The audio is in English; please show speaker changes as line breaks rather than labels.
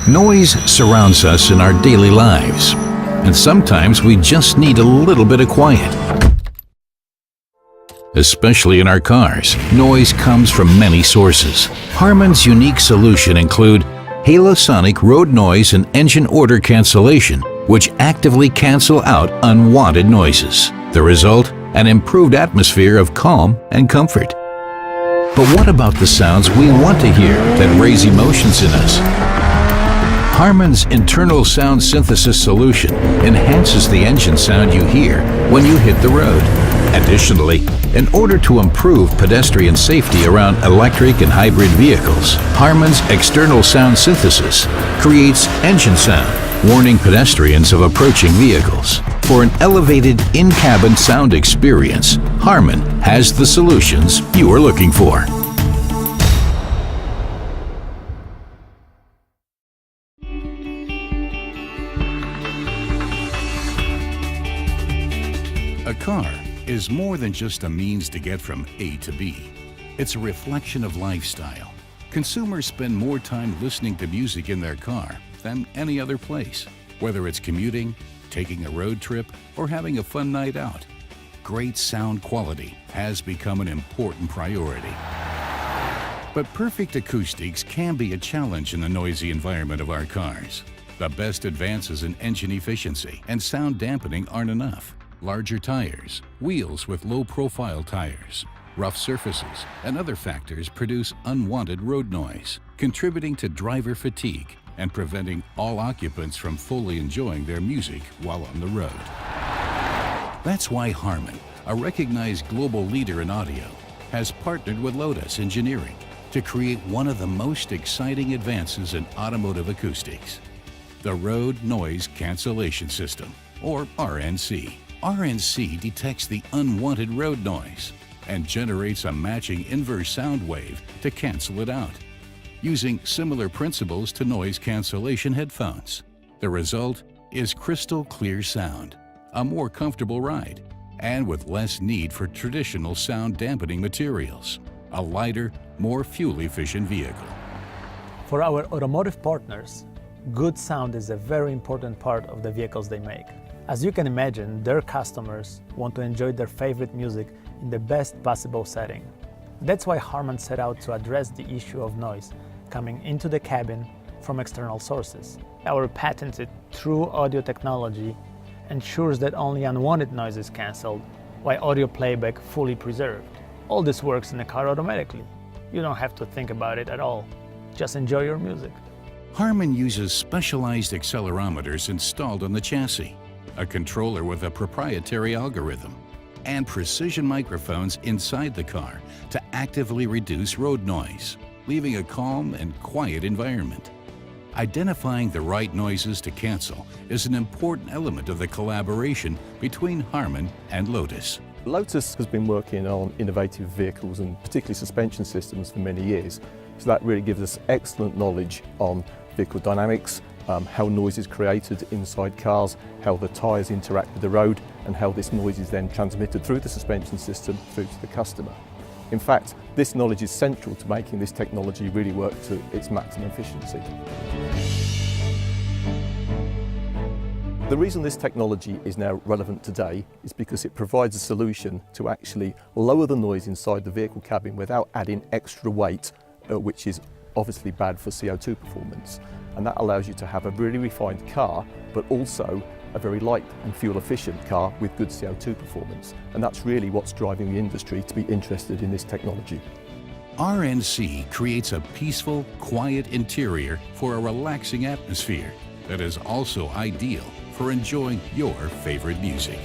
Noise surrounds us in our daily lives, and sometimes we just need a little bit of quiet. Especially in our cars, noise comes from many sources. HARMAN's unique solution include HALOsonic road noise and engine order cancellation, which actively cancel out unwanted noises. The result? An improved atmosphere of calm and comfort. But what about the sounds we want to hear that raise emotions in us? HARMAN's internal sound synthesis solution enhances the engine sound you hear when you hit the road. Additionally, in order to improve pedestrian safety around electric and hybrid vehicles, HARMAN's external sound synthesis creates engine sound, warning pedestrians of approaching vehicles. For an elevated in-cabin sound experience, HARMAN has the solutions you are looking for. A car is more than just a means to get from A to B. It's a reflection of lifestyle. Consumers spend more time listening to music in their car than any other place, whether it's commuting, taking a road trip, or having a fun night out. Great sound quality has become an important priority. But perfect acoustics can be a challenge in the noisy environment of our cars. The best advances in engine efficiency and sound dampening aren't enough. Larger tires, wheels with low-profile tires, rough surfaces, and other factors produce unwanted road noise, contributing to driver fatigue and preventing all occupants from fully enjoying their music while on the road. That's why HARMAN, a recognized global leader in audio, has partnered with Lotus Engineering to create one of the most exciting advances in automotive acoustics, the Road Noise Cancellation System, or RNC. RNC detects the unwanted road noise and generates a matching inverse sound wave to cancel it out, using similar principles to noise cancellation headphones. The result is crystal clear sound, a more comfortable ride, and with less need for traditional sound dampening materials, a lighter, more fuel-efficient vehicle.
For our automotive partners, good sound is a very important part of the vehicles they make. As you can imagine, their customers want to enjoy their favorite music in the best possible setting. That's why HARMAN set out to address the issue of noise coming into the cabin from external sources. Our patented True Audio technology ensures that only unwanted noise is cancelled, while audio playback fully preserved. All this works in the car automatically. You don't have to think about it at all. Just enjoy your music.
HARMAN uses specialized accelerometers installed on the chassis, a controller with a proprietary algorithm, and precision microphones inside the car to actively reduce road noise, leaving a calm and quiet environment. Identifying the right noises to cancel is an important element of the collaboration between HARMAN and Lotus.
Lotus has been working on innovative vehicles and particularly suspension systems for many years, so that really gives us excellent knowledge on vehicle dynamics, how noise is created inside cars, how the tyres interact with the road, and how this noise is then transmitted through the suspension system through to the customer. In fact, this knowledge is central to making this technology really work to its maximum efficiency. The reason this technology is now relevant today is because it provides a solution to actually lower the noise inside the vehicle cabin without adding extra weight, which is obviously bad for CO2 performance. And that allows you to have a really refined car, but also a very light and fuel-efficient car with good CO2 performance. And that's really what's driving the industry to be interested in this technology.
RNC creates a peaceful, quiet interior for a relaxing atmosphere that is also ideal for enjoying your favorite music.